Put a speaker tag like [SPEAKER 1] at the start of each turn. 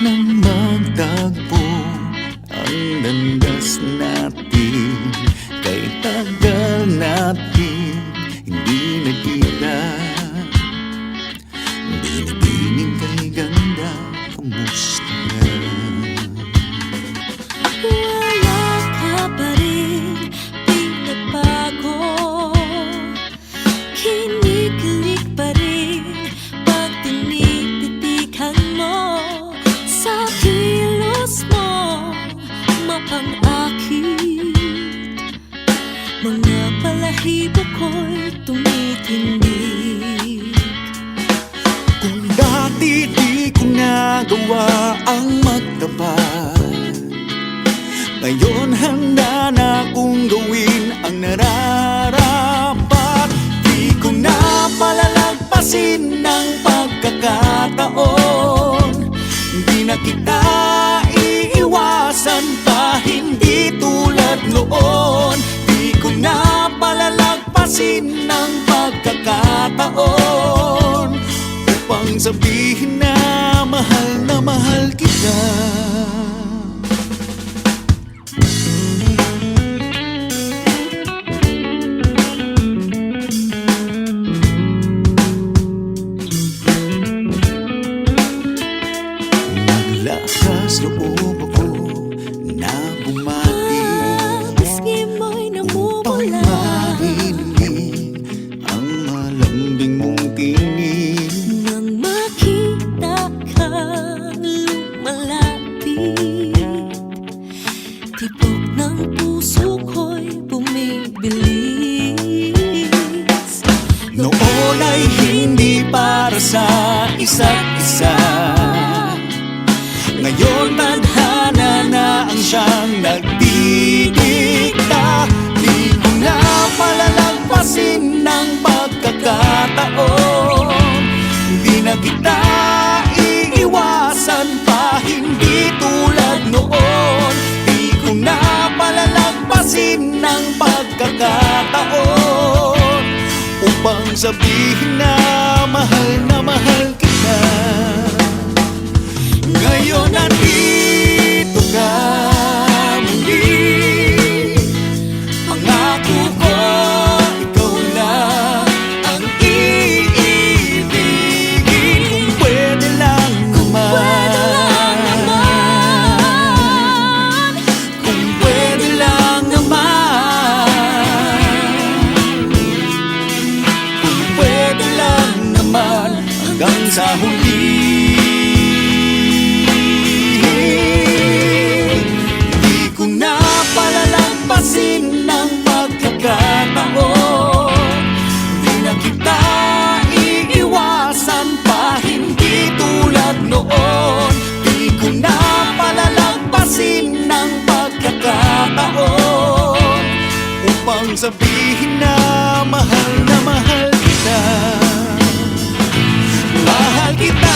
[SPEAKER 1] nang magtagpo ang landas natin. Kay tagal natin hindi nagkita. Binibining kay ganda, kamusta na?
[SPEAKER 2] Wala ka pa rin pinagbago, kinikilig pa rin pag tinititikan mo. Sa kilos mo mapang-akit, mga balahibo ko'y tumitindig.
[SPEAKER 1] Kung dati di ko nagawa ang magtapat, ngayon handa na kong gawin ang nararapat. Di ko na palalagpasin ng pagkakataon. Di na kita iiwasan pa, hindi tulad noon. Di ko na palalagpasin ng pagkakataon upang sabihin na mahal kita. Naglakas loob ako na bumati
[SPEAKER 2] Pisngi mo'y
[SPEAKER 1] upang
[SPEAKER 2] namumula,
[SPEAKER 1] marinig ang malambing mong tinig.
[SPEAKER 2] nang makita kang lumalapit, tibok ng puso ko'y bumibilis.
[SPEAKER 1] Noon ay hindi para sa isa't isa, ngayon tadhana na ang siyang nagdidikta. Di ko na palalagpasin ng pagkakataon. Di na kita iiwasan pa, hindi tulad noon. Di ko na palalagpasin ng pagkakataon upang sabihin na mahal kita. Ngayon nandito ka muli, pangako ko ikaw lang ang iibigin. Kung pwede lang naman, kung pwede lang naman, kung pwede lang naman, hanggang sa huli. Palalagpasin ng pagkakataon. Di na kita iiwasan pa, hindi tulad noon. Di ko na palalagpasin ng pagkakataon upang sabihin na mahal kita. Mahal kita.